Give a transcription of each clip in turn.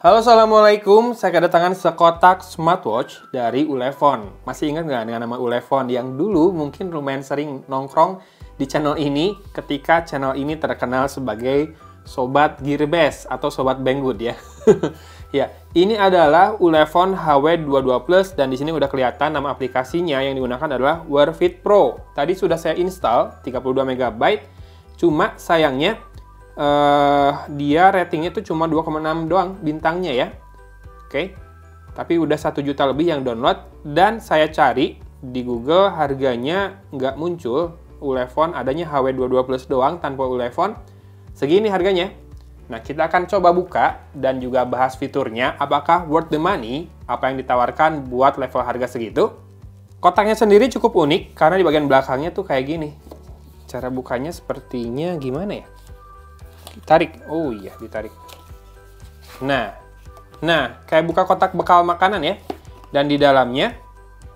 Halo, Assalamualaikum. Saya kedatangan sekotak smartwatch dari Ulefone. Masih ingat nggak dengan nama Ulefone yang dulu mungkin lumayan sering nongkrong di channel ini ketika channel ini terkenal sebagai Sobat Gearbest atau Sobat Banggood ya. Ya, ini adalah Ulefone HW22 Plus dan di sini udah kelihatan nama aplikasinya yang digunakan adalah Wear Fit Pro. Tadi sudah saya install 32 MB, cuma sayangnya dia ratingnya itu cuma 2,6 doang bintangnya ya. Oke. Tapi udah 1 juta lebih yang download dan saya cari di Google harganya nggak muncul. Ulefone adanya HW22 Plus doang tanpa Ulefone. Segini harganya. Nah, kita akan coba buka dan juga bahas fiturnya apakah worth the money apa yang ditawarkan buat level harga segitu. Kotaknya sendiri cukup unik karena di bagian belakangnya tuh kayak gini. Cara bukanya sepertinya gimana ya? Ditarik. Oh iya, ditarik. Nah, kayak buka kotak bekal makanan ya. Dan di dalamnya,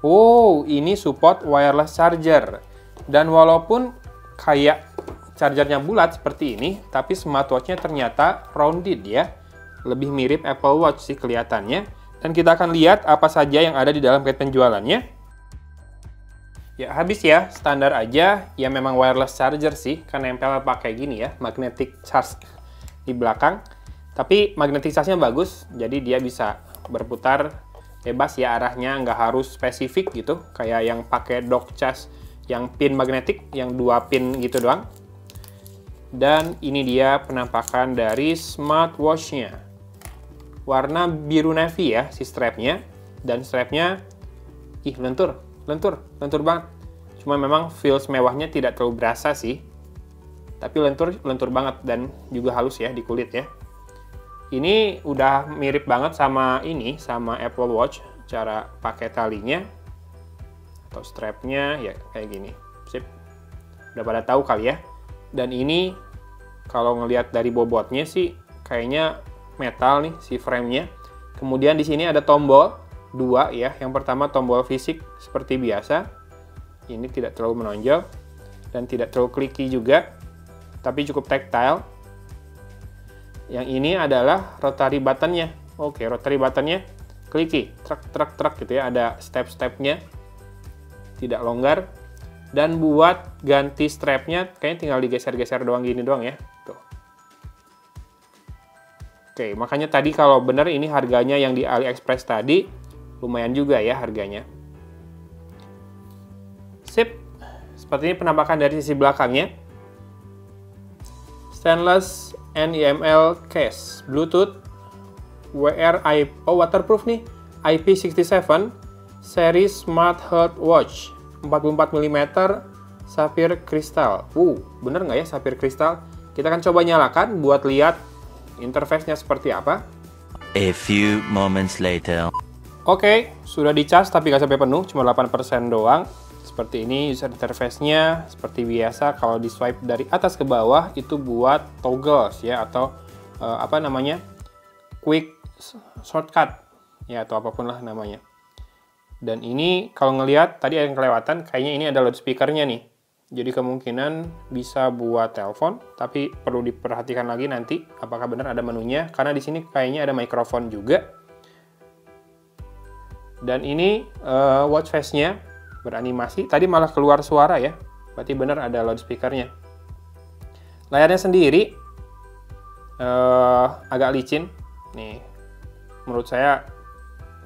oh, ini support wireless charger. Dan walaupun kayak chargernya bulat seperti ini, tapi smartwatch-nya ternyata rounded ya. Lebih mirip Apple Watch sih kelihatannya. Dan kita akan lihat apa saja yang ada di dalam guide penjualannya. Ya, habis ya, standar aja. Ya memang wireless charger sih, kan nempel pakai gini ya, magnetic charge di belakang. Tapi magnetic charge-nya bagus, jadi dia bisa berputar bebas ya arahnya, nggak harus spesifik gitu, kayak yang pakai dock charge yang pin magnetik, yang 2 pin gitu doang. Dan ini dia penampakan dari smartwatch-nya. Warna biru navy ya, si strap-nya. Dan strap-nya, lentur banget. Cuma memang feels mewahnya tidak terlalu berasa sih. Tapi lentur banget dan juga halus ya di kulit ya. Ini udah mirip banget sama Apple Watch, cara pakai talinya atau strapnya ya kayak gini. Sip. Udah pada tahu kali ya. Dan ini kalau ngelihat dari bobotnya sih kayaknya metal nih si frame-nya. Kemudian di sini ada tombol 2 ya. Yang pertama tombol fisik seperti biasa. Ini tidak terlalu menonjol dan tidak terlalu clicky juga, tapi cukup tactile. Yang ini adalah rotary button-nya. Oke, rotary button-nya clicky, truk gitu ya, ada step-stepnya, tidak longgar. Dan buat ganti strap-nya kayaknya tinggal digeser-geser doang gini doang ya. Tuh. Oke, makanya tadi kalau bener ini harganya yang di AliExpress tadi lumayan juga ya harganya. Sip, seperti ini penampakan dari sisi belakangnya. Stainless NEML case, Bluetooth, waterproof nih, IP67, seri Smart Health Watch, 44 mm, sapphire crystal. Bener nggak ya sapphire crystal? Kita akan coba nyalakan buat lihat interface-nya seperti apa. A few moments later. Oke, sudah dicas tapi nggak sampai penuh, cuma 8% doang. Seperti ini user interface-nya, seperti biasa kalau di swipe dari atas ke bawah itu buat toggles ya atau quick shortcut ya atau apapun lah namanya. Dan ini kalau ngelihat tadi ada yang kelewatan, kayaknya ini ada loudspeaker-nya nih. Jadi kemungkinan bisa buat telepon, tapi perlu diperhatikan lagi nanti apakah benar ada menunya karena di sini kayaknya ada mikrofon juga. Dan ini watch face-nya beranimasi. Tadi malah keluar suara ya. Berarti benar ada loudspeaker-nya. Layarnya sendiri agak licin. Nih, menurut saya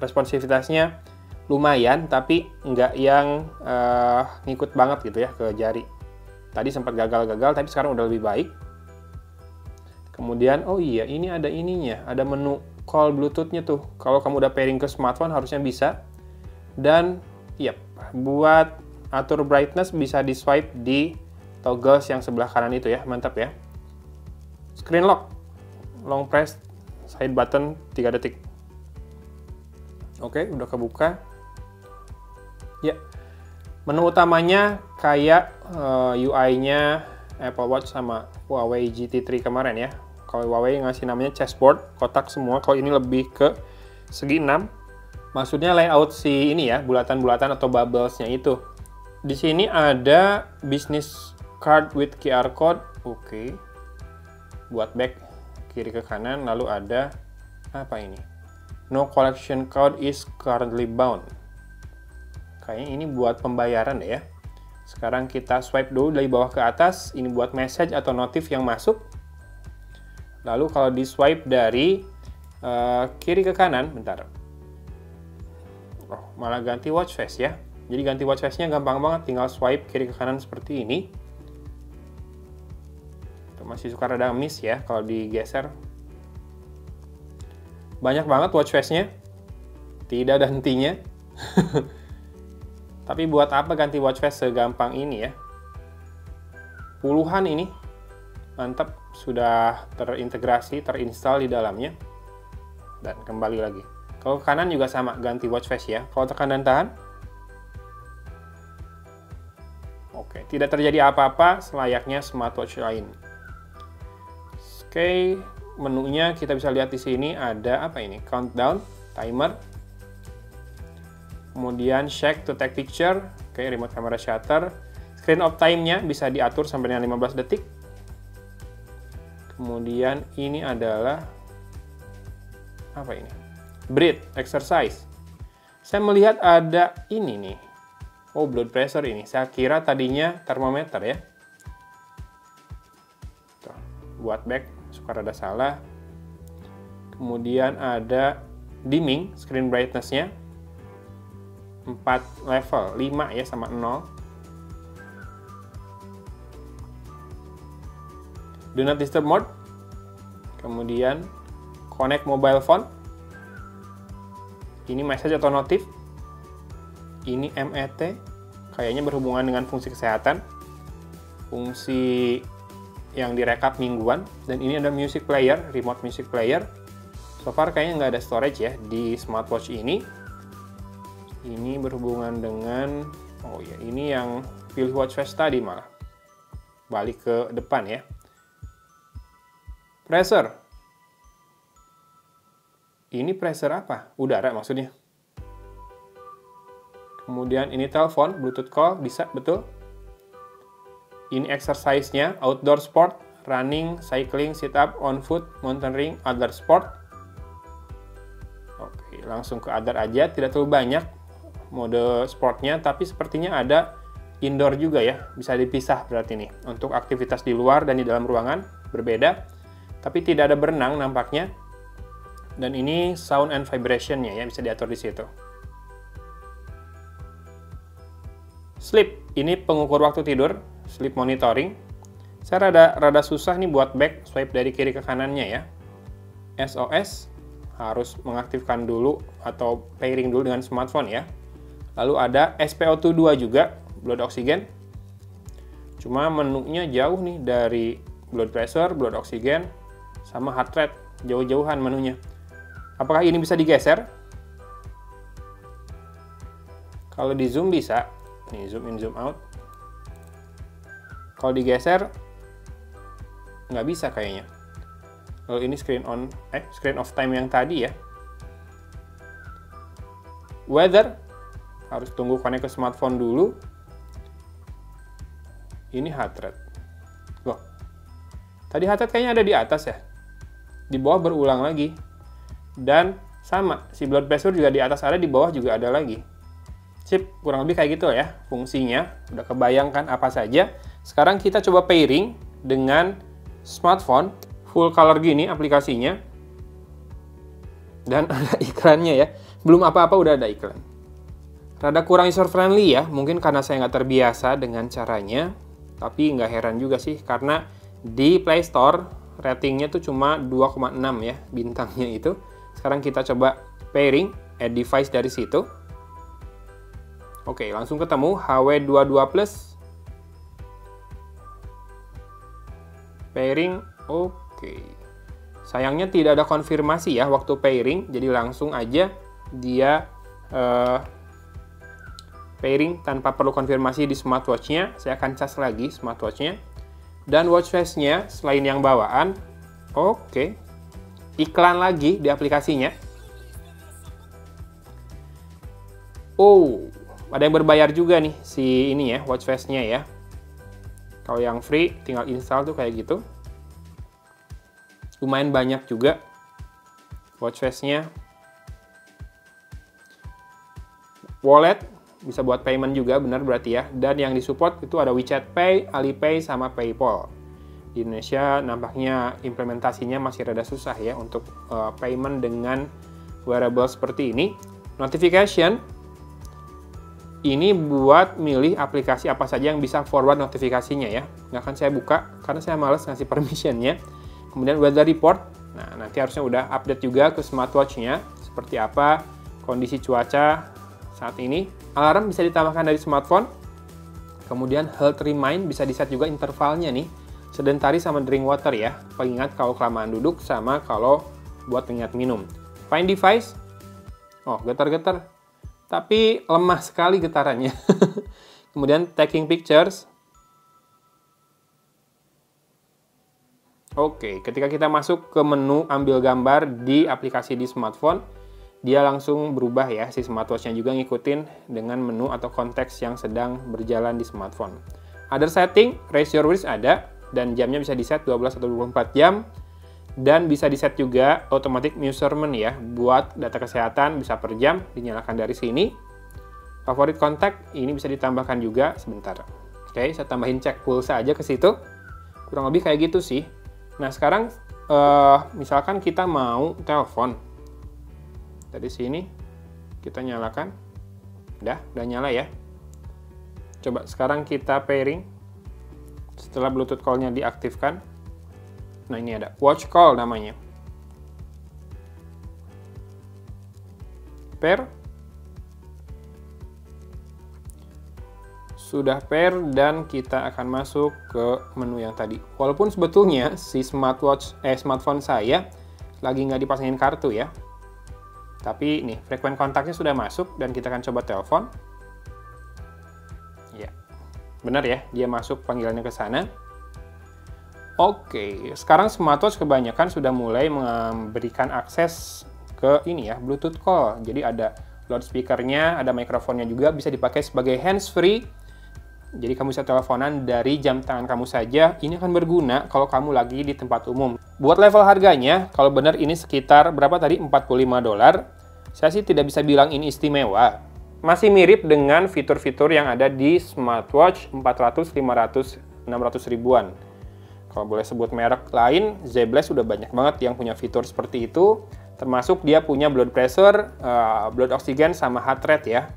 responsivitasnya lumayan, tapi nggak yang ngikut banget gitu ya ke jari. Tadi sempat gagal-gagal, tapi sekarang udah lebih baik. Kemudian, oh iya, ini ada ininya. Ada menu call Bluetooth-nya tuh. Kalau kamu udah pairing ke smartphone harusnya bisa. Dan buat atur brightness bisa di swipe di toggles yang sebelah kanan itu ya, mantap ya. Screen lock, long press side button 3 detik. Oke, udah kebuka. Ya, menu utamanya kayak UI-nya Apple Watch sama Huawei GT3 kemarin ya. Kalau Huawei ngasih namanya chessboard, kotak semua. Kalau ini lebih ke segi 6. Maksudnya layout si ini ya, bulatan-bulatan atau bubbles-nya itu. Di sini ada business card with QR code. Oke. Buat back kiri ke kanan, lalu ada Apa ini? No collection code is currently bound. Kayaknya ini buat pembayaran deh ya. Sekarang kita swipe dulu dari bawah ke atas. Ini buat message atau notif yang masuk. Lalu kalau di swipe dari kiri ke kanan, bentar. Oh, malah ganti watch face ya. Jadi ganti watch face-nya gampang banget. Tinggal swipe kiri ke kanan seperti ini. Itu masih suka rada miss ya kalau digeser. Banyak banget watch face-nya. Tidak ada hentinya. Tapi buat apa ganti watch face segampang ini ya? Puluhan ini. Mantap, sudah terintegrasi, terinstal di dalamnya. Dan kembali lagi. Kalau ke kanan juga sama, ganti watch face ya. Kalau tekan dan tahan. Oke, tidak terjadi apa-apa selayaknya smartwatch lain. Oke, menunya kita bisa lihat di sini ada apa ini? Countdown, timer. Kemudian check to take picture, oke, remote camera shutter. Screen of time-nya bisa diatur sampai dengan 15 detik. Kemudian ini adalah apa ini? Breathe, exercise. Saya melihat ada ini nih. Oh, blood pressure ini. Saya kira tadinya termometer ya. Tuh, buat back, suka rada salah. Kemudian ada dimming, screen brightness-nya. 4 level, 5 ya sama 0. Do not disturb mode. Kemudian connect mobile phone. Ini message atau notif. Ini MET. Kayaknya berhubungan dengan fungsi kesehatan. Fungsi yang direkap mingguan. Dan ini ada music player, remote music player. So far kayaknya nggak ada storage ya di smartwatch ini. Ini berhubungan dengan, oh ya, ini yang pilih watch face tadi malah. Balik ke depan ya. Pressure. Ini pressure apa? Udara maksudnya. Kemudian ini telepon, Bluetooth call, bisa, betul. Ini exercise-nya, outdoor sport, running, cycling, sit up, on foot, mountaineering, other sport. Oke, langsung ke other aja, tidak terlalu banyak mode sportnya, tapi sepertinya ada indoor juga ya, bisa dipisah berarti nih, untuk aktivitas di luar dan di dalam ruangan, berbeda, tapi tidak ada berenang nampaknya, dan ini sound and vibration-nya ya, bisa diatur di situ. Sleep, ini pengukur waktu tidur, sleep monitoring. Saya rada susah nih buat back swipe dari kiri ke kanannya ya. SOS, harus mengaktifkan dulu atau pairing dulu dengan smartphone ya. Lalu ada SpO2 juga, blood oxygen. Cuma menunya jauh nih dari blood pressure, blood oxygen, sama heart rate. Jauh-jauhan menunya. Apakah ini bisa digeser? Kalau di zoom bisa. Nih, zoom in, zoom out. Kalau digeser, nggak bisa kayaknya. Lalu ini screen of time yang tadi ya. Weather. Harus tunggu connect ke smartphone dulu. Ini heart rate. Loh. Tadi heart rate kayaknya ada di atas ya. Di bawah berulang lagi. Dan sama, si blood pressure juga di atas ada, di bawah juga ada lagi. Sip, kurang lebih kayak gitu ya fungsinya. Udah kebayangkan apa saja. Sekarang kita coba pairing dengan smartphone. Full color gini aplikasinya. Dan ada iklannya ya. Belum apa-apa udah ada iklan. Rada kurang user friendly ya, mungkin karena saya nggak terbiasa dengan caranya, tapi nggak heran juga sih, karena di Play Store ratingnya tuh cuma 2,6 ya, bintangnya itu. Sekarang kita coba pairing, add device dari situ. Oke, langsung ketemu HW22+. Pairing, oke. Sayangnya tidak ada konfirmasi ya waktu pairing, jadi langsung aja dia pairing tanpa perlu konfirmasi di smartwatch-nya. Saya akan cas lagi smartwatch-nya. Dan watch face-nya selain yang bawaan, oke. Iklan lagi di aplikasinya. Oh, ada yang berbayar juga nih si ini ya, watch face-nya ya. Kalau yang free tinggal install tuh kayak gitu. Lumayan banyak juga. watch face-nya. Wallet, bisa buat payment juga, benar berarti ya. Dan yang disupport itu ada WeChat Pay, Alipay, sama PayPal. Di Indonesia nampaknya implementasinya masih rada susah ya untuk payment dengan wearable seperti ini. Notification, ini buat milih aplikasi apa saja yang bisa forward notifikasinya ya. Nggak akan saya buka karena saya males ngasih permissionnya. Kemudian weather report, nah nanti harusnya udah update juga ke smartwatch-nya. Seperti apa kondisi cuaca saat ini. Alarm bisa ditambahkan dari smartphone. Kemudian health remind bisa di-set juga intervalnya nih. Sedentary sama drink water ya. Pengingat kalau kelamaan duduk sama kalau buat pengingat minum. Find device. Oh, getar-getar. Tapi lemah sekali getarannya. Kemudian taking pictures. Oke, ketika kita masuk ke menu ambil gambar di aplikasi di smartphone, dia langsung berubah ya, si smartwatch-nya juga ngikutin dengan menu atau konteks yang sedang berjalan di smartphone. Other setting, raise your wrist ada, dan jamnya bisa di-set 12 atau 24 jam. Dan bisa di-set juga automatic measurement ya, buat data kesehatan bisa per jam, dinyalakan dari sini. Favorit kontak, ini bisa ditambahkan juga sebentar. Oke, saya tambahin cek pulsa aja ke situ. Kurang lebih kayak gitu sih. Nah, sekarang misalkan kita mau telepon. Dari sini kita nyalakan. Udah nyala ya. Coba sekarang kita pairing. Setelah Bluetooth call-nya diaktifkan. Nah, ini ada watch call namanya. Pair. Sudah pair dan kita akan masuk ke menu yang tadi. Walaupun sebetulnya si smartphone saya lagi nggak dipasangin kartu ya. Tapi nih, frekuen kontaknya sudah masuk dan kita akan coba telepon. Ya, benar ya, dia masuk panggilannya ke sana. Oke, sekarang smartwatch kebanyakan sudah mulai memberikan akses ke ini ya, Bluetooth call. Jadi ada loudspeaker-nya, ada mikrofonnya juga, bisa dipakai sebagai hands-free. Jadi kamu bisa teleponan dari jam tangan kamu saja. Ini akan berguna kalau kamu lagi di tempat umum. Buat level harganya, kalau benar ini sekitar berapa tadi? $45. Saya sih tidak bisa bilang ini istimewa. Masih mirip dengan fitur-fitur yang ada di smartwatch 400, 500, 600 ribuan. Kalau boleh sebut merek lain, Zebless sudah banyak banget yang punya fitur seperti itu. Termasuk dia punya blood pressure, blood oxygen, sama heart rate ya.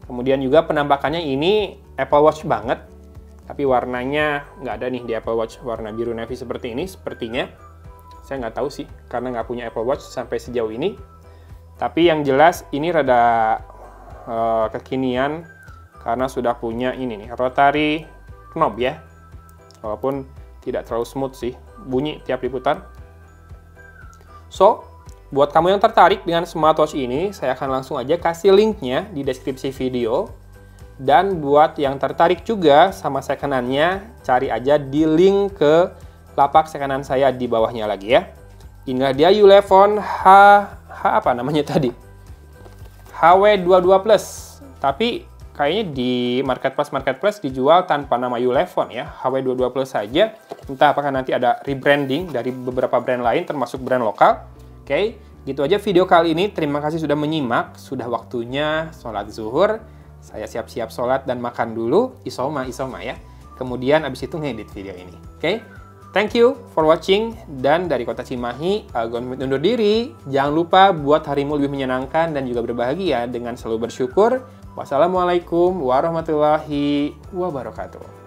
Kemudian juga penampakannya ini Apple Watch banget. Tapi warnanya nggak ada nih di Apple Watch, warna biru navy seperti ini sepertinya. Saya nggak tahu sih, karena nggak punya Apple Watch sampai sejauh ini. Tapi yang jelas ini rada kekinian karena sudah punya ini nih, rotary knob ya. Walaupun tidak terlalu smooth sih, bunyi tiap diputar. So, buat kamu yang tertarik dengan smartwatch ini, saya akan langsung aja kasih linknya di deskripsi video. Dan buat yang tertarik juga sama second-hand-nya, cari aja di link ke lapak second-hand saya di bawahnya lagi ya. Inilah dia Ulefone apa namanya tadi? HW22 Plus. Tapi kayaknya di marketplace dijual tanpa nama Ulefone ya, HW22 Plus saja. Entah apakah nanti ada rebranding dari beberapa brand lain, termasuk brand lokal. Oke, gitu aja video kali ini. Terima kasih sudah menyimak. Sudah waktunya sholat zuhur. Saya siap-siap sholat dan makan dulu. Isoma ya. Kemudian abis itu ngedit video ini. Oke, thank you for watching. Dan dari Kota Cimahi, Agon undur diri. Jangan lupa buat harimu lebih menyenangkan dan juga berbahagia dengan selalu bersyukur. Wassalamualaikum warahmatullahi wabarakatuh.